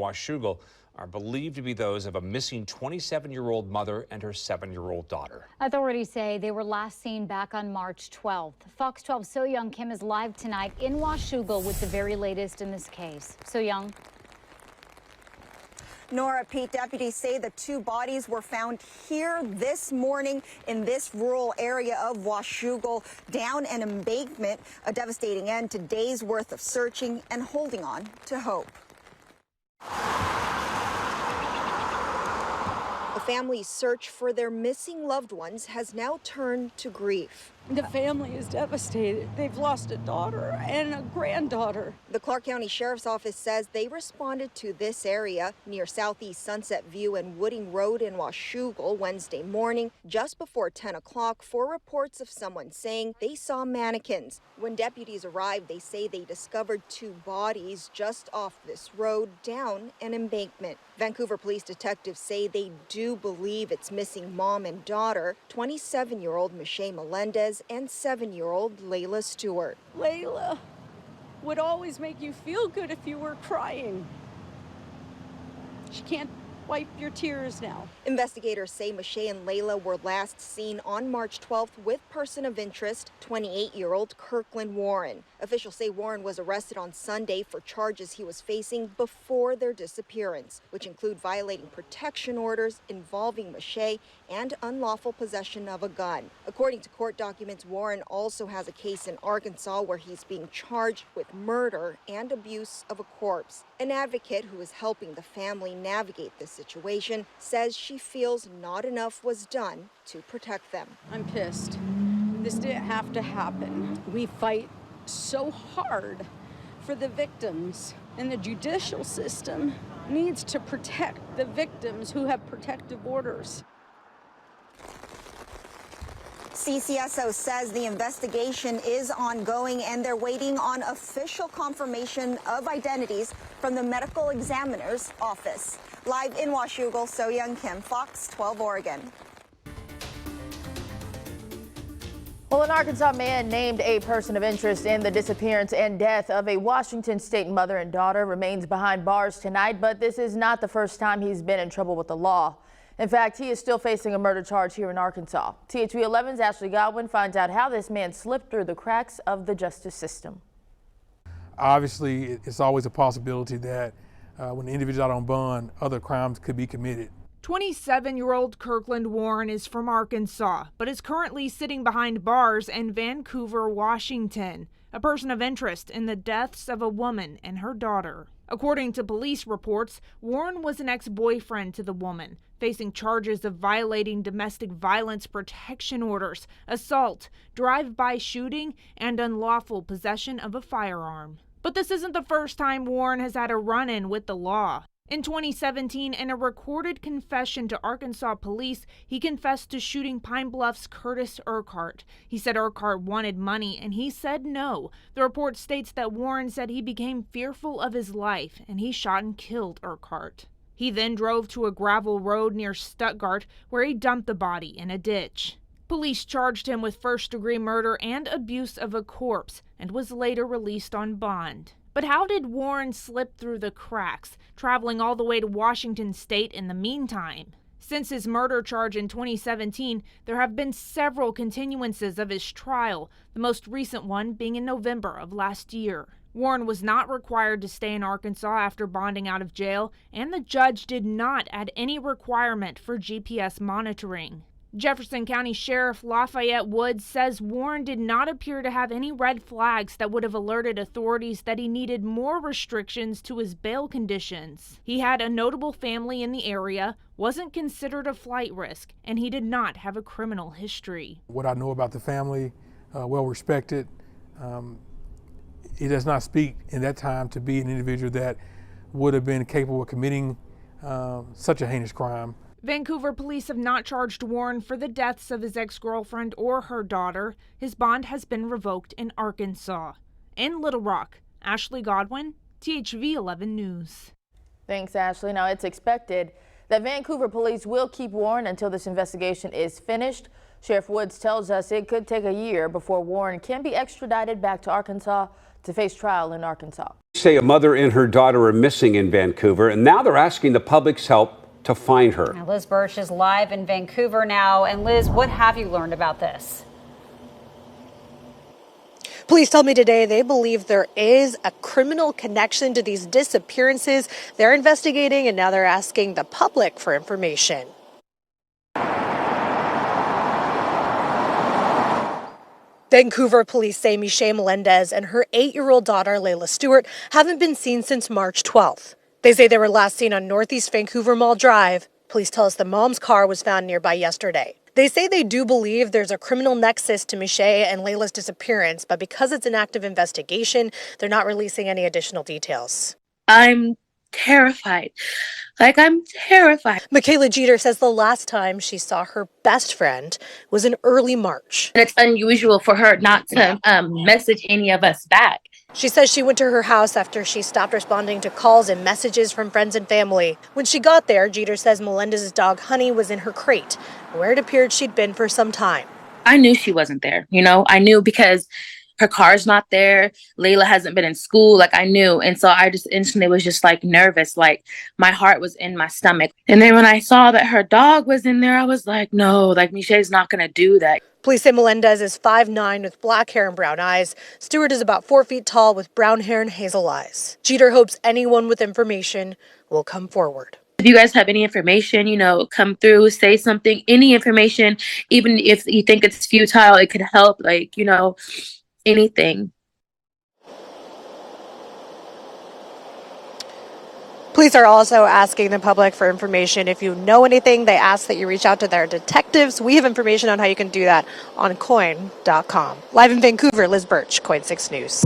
Washougal are believed to be those of a missing 27-year-old mother and her 7-year-old daughter. Authorities say they were last seen back on March 12th. Fox 12's So Young Kim is live tonight in Washougal with the very latest in this case. So Young. Nora, Pete, deputies say the two bodies were found here this morning in this rural area of Washougal, down an embankment, a devastating end to days worth of searching and holding on to hope. The family's search for their missing loved ones has now turned to grief. The family is devastated. They've lost a daughter and a granddaughter. The Clark County Sheriff's Office says they responded to this area near Southeast Sunset View and Wooding Road in Washougal Wednesday morning just before 10 o'clock for reports of someone saying they saw mannequins. When deputies arrived, they say they discovered two bodies just off this road down an embankment. Vancouver police detectives say they do believe it's missing mom and daughter, 27-year-old Meshay Melendez and 7-year-old Layla Stewart. Layla would always make you feel good if you were crying. She can't wipe your tears now. Investigators say Meshay and Layla were last seen on March 12th with person of interest, 28-year-old Kirkland Warren. Officials say Warren was arrested on Sunday for charges he was facing before their disappearance, which include violating protection orders involving Meshay and unlawful possession of a gun. According to court documents, Warren also has a case in Arkansas where he's being charged with murder and abuse of a corpse. An advocate who is helping the family navigate this situation says she feels not enough was done to protect them. I'm pissed. This didn't have to happen. We fight so hard for the victims, and the judicial system needs to protect the victims who have protective orders. CCSO says the investigation is ongoing and they're waiting on official confirmation of identities from the medical examiner's office. Live in Washougal, So Young Kim, Fox 12 Oregon. Well, an Arkansas man named a person of interest in the disappearance and death of a Washington state mother and daughter remains behind bars tonight, but this is not the first time he's been in trouble with the law. In fact, he is still facing a murder charge here in Arkansas. THV 11's Ashley Godwin finds out how this man slipped through the cracks of the justice system. Obviously, it's always a possibility that when the individual's out on bond, other crimes could be committed. 27-year-old Kirkland Warren is from Arkansas, but is currently sitting behind bars in Vancouver, Washington, a person of interest in the deaths of a woman and her daughter. According to police reports, Warren was an ex-boyfriend to the woman, facing charges of violating domestic violence protection orders, assault, drive-by shooting, and unlawful possession of a firearm. But this isn't the first time Warren has had a run-in with the law. In 2017, in a recorded confession to Arkansas police, he confessed to shooting Pine Bluff's Curtis Urquhart. He said Urquhart wanted money, and he said no. The report states that Warren said he became fearful of his life, and he shot and killed Urquhart. He then drove to a gravel road near Stuttgart, where he dumped the body in a ditch. Police charged him with first-degree murder and abuse of a corpse, and was later released on bond. But how did Warren slip through the cracks, traveling all the way to Washington state in the meantime? Since his murder charge in 2017, there have been several continuances of his trial, the most recent one being in November of last year. Warren was not required to stay in Arkansas after bonding out of jail, and the judge did not add any requirement for GPS monitoring. Jefferson County Sheriff Lafayette Woods says Warren did not appear to have any red flags that would have alerted authorities that he needed more restrictions to his bail conditions. He had a notable family in the area, wasn't considered a flight risk, and he did not have a criminal history. What I know about the family, well respected. It does not speak in that time to be an individual that would have been capable of committing such a heinous crime. Vancouver police have not charged Warren for the deaths of his ex-girlfriend or her daughter. His bond has been revoked in Arkansas. In Little Rock, Ashley Godwin, THV 11 News. Thanks, Ashley. Now, it's expected that Vancouver police will keep Warren until this investigation is finished. Sheriff Woods tells us it could take a year before Warren can be extradited back to Arkansas to face trial in Arkansas. Say a mother and her daughter are missing in Vancouver, and now they're asking the public's help to find her. Now, Liz Birch is live in Vancouver now. And Liz, what have you learned about this? Police told me today they believe there is a criminal connection to these disappearances. They're investigating, and now they're asking the public for information. Vancouver police say Meshay Melendez and her 8-year-old daughter, Layla Stewart, haven't been seen since March 12th. They say they were last seen on Northeast Vancouver Mall Drive. Police tell us the mom's car was found nearby yesterday. They say they do believe there's a criminal nexus to Meshay and Layla's disappearance, but because it's an active investigation, they're not releasing any additional details. I'm terrified. I'm terrified. Michaela Jeter says the last time she saw her best friend was in early March. And it's unusual for her not to message any of us back. She says she went to her house after she stopped responding to calls and messages from friends and family. When she got there, Jeter says Melendez's dog Honey was in her crate, where it appeared she'd been for some time. I knew she wasn't there. I knew because her car's not there. Layla hasn't been in school. I knew. And so I just instantly was just nervous. My heart was in my stomach. And then when I saw that her dog was in there, I was like, no, Meshay's not going to do that. Police say Melendez is 5'9" with black hair and brown eyes. Stewart is about 4 feet tall with brown hair and hazel eyes. Jeter hopes anyone with information will come forward. If you guys have any information, come through, say something, any information, even if you think it's futile, it could help, anything. Police are also asking the public for information. If you know anything, they ask that you reach out to their detectives. We have information on how you can do that on KOIN.com. Live in Vancouver, Liz Birch, KOIN 6 News.